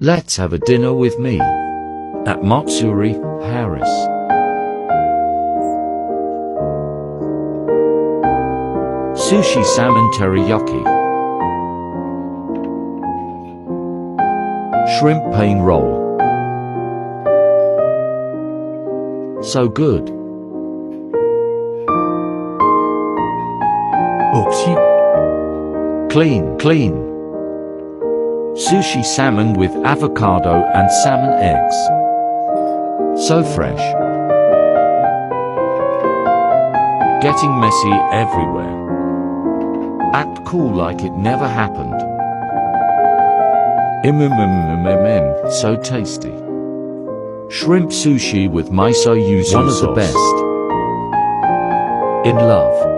Let's have a dinner with me. At Matsuri, Paris. Sushi salmon teriyaki. Shrimp pain roll. So good. 혹시 Clean. Sushi salmon with avocado and salmon eggs. So fresh. Getting messy everywhere. Act cool like it never happened. So tasty. Shrimp sushi with miso yuzu sauce. One of the best. In love.